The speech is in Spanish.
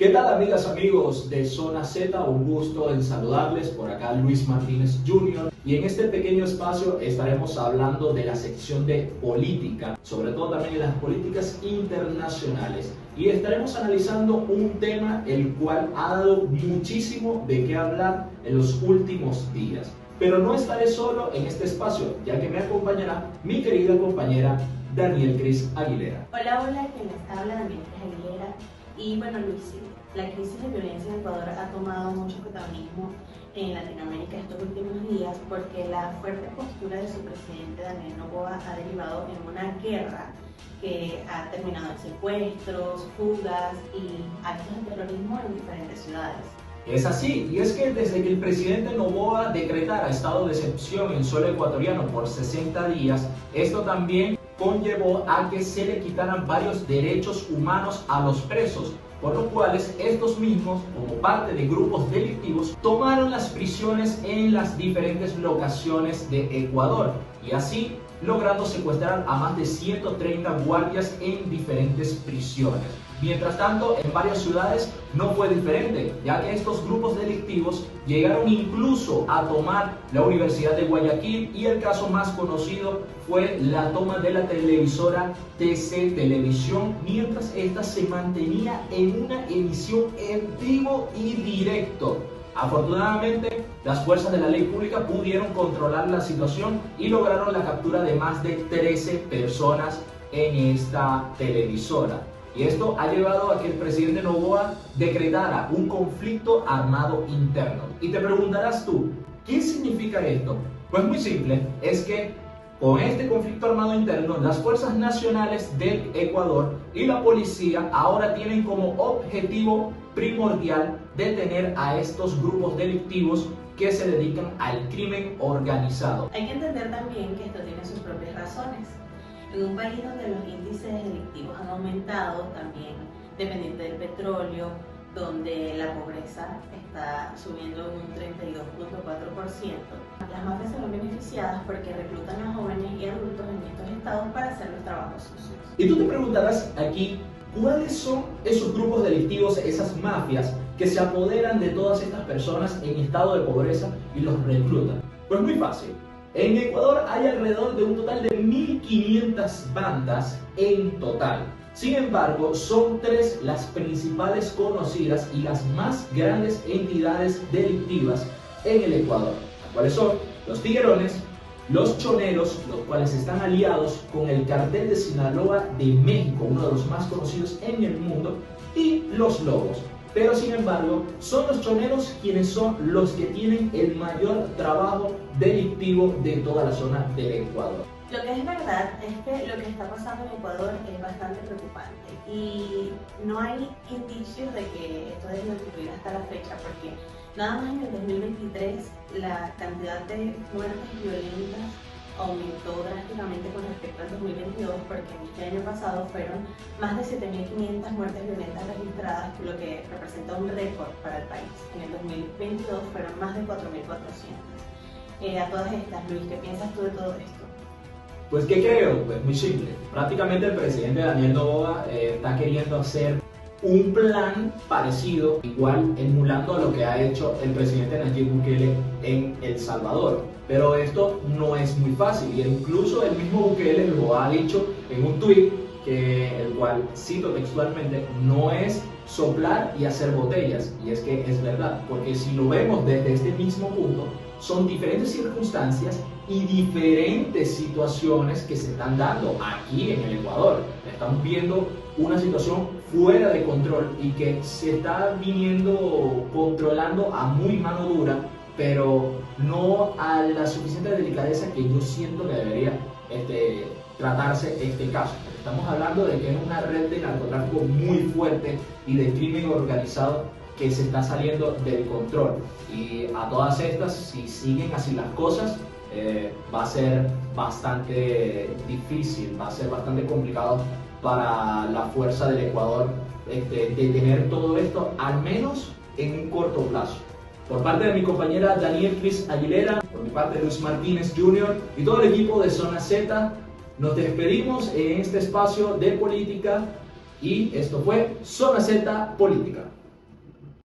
¿Qué tal, amigas, amigos de Zona Z? Un gusto en saludarles. Por acá Luis Martínez Jr. Y en este pequeño espacio estaremos hablando de la sección de política, sobre todo también de las políticas internacionales. Y estaremos analizando un tema el cual ha dado muchísimo de qué hablar en los últimos días. Pero no estaré solo en este espacio, ya que me acompañará mi querida compañera Daniel Cris Aguilera. Hola, quien les habla, Daniel Cris Aguilera. Y bueno, Luis, la crisis de violencia en Ecuador ha tomado mucho protagonismo en Latinoamérica estos últimos días porque la fuerte postura de su presidente Daniel Noboa ha derivado en una guerra que ha terminado en secuestros, fugas y actos de terrorismo en diferentes ciudades. Es así, y es que desde que el presidente Noboa decretara estado de excepción en suelo ecuatoriano por 60 días, esto también conllevó a que se le quitaran varios derechos humanos a los presos, por lo cuales estos mismos, como parte de grupos delictivos, tomaron las prisiones en las diferentes locaciones de Ecuador y así logrando secuestrar a más de 130 guardias en diferentes prisiones. Mientras tanto, en varias ciudades no fue diferente, ya que estos grupos delictivos llegaron incluso a tomar la Universidad de Guayaquil y el caso más conocido fue la toma de la televisora TC Televisión, mientras esta se mantenía en una emisión en vivo y directo. Afortunadamente, las fuerzas de la ley pública pudieron controlar la situación y lograron la captura de más de 13 personas en esta televisora. Y esto ha llevado a que el presidente Noboa decretara un conflicto armado interno. Y te preguntarás tú, ¿qué significa esto? Pues muy simple, es que con este conflicto armado interno, las fuerzas nacionales del Ecuador y la policía ahora tienen como objetivo primordial detener a estos grupos delictivos que se dedican al crimen organizado. Hay que entender también que esto tiene sus propias razones. En un país donde los índices delictivos han aumentado, también dependiente del petróleo, donde la pobreza está subiendo en un 32.4%, las mafias se ven beneficiadas porque reclutan a jóvenes y adultos en estos estados para hacer los trabajos sucios. Y tú te preguntarás aquí, ¿cuáles son esos grupos delictivos, esas mafias que se apoderan de todas estas personas en estado de pobreza y los reclutan? Pues muy fácil. En Ecuador hay alrededor de un total de 1.500 bandas en total. Sin embargo, son tres las principales conocidas y las más grandes entidades delictivas en el Ecuador, las cuales son los tiguerones, los choneros, los cuales están aliados con el cartel de Sinaloa de México, uno de los más conocidos en el mundo, y los lobos. Pero sin embargo, son los choneros quienes son los que tienen el mayor trabajo delictivo de toda la zona del Ecuador. Lo que es verdad es que lo que está pasando en Ecuador es bastante preocupante y no hay indicios de que esto debe ocurrir hasta la fecha, porque nada más en el 2023 la cantidad de muertes violentas aumentó drásticamente con respecto al 2022, porque en este año pasado fueron más de 7.500 muertes violentas registradas, lo que representa un récord para el país. En el 2022 fueron más de 4.400. A todas estas, Luis, ¿qué piensas tú de todo esto? Pues ¿qué creo? Pues muy simple. Prácticamente el presidente Daniel Noboa está queriendo hacer un plan parecido, igual emulando a lo que ha hecho el presidente Nayib Bukele en El Salvador. Pero esto no es muy fácil y incluso el mismo Bukele lo ha dicho en un tuit, el cual cito textualmente, no es soplar y hacer botellas. Y es que es verdad, porque si lo vemos desde este mismo punto, son diferentes circunstancias y diferentes situaciones que se están dando aquí en el Ecuador. Estamos viendo una situación fuera de control y que se está viniendo controlando a muy mano dura, pero no a la suficiente delicadeza que yo siento que debería tratarse este caso. Estamos hablando de que es una red de narcotráfico muy fuerte y de crimen organizado que se está saliendo del control. Y a todas estas, si siguen así las cosas, va a ser bastante difícil, va a ser bastante complicado para la fuerza del Ecuador detener todo esto, al menos en un corto plazo. Por parte de mi compañera Daniel Cris Aguilera, por mi parte Luis Martínez Jr. y todo el equipo de Zona Z, nos despedimos en este espacio de política y esto fue Zona Z Política.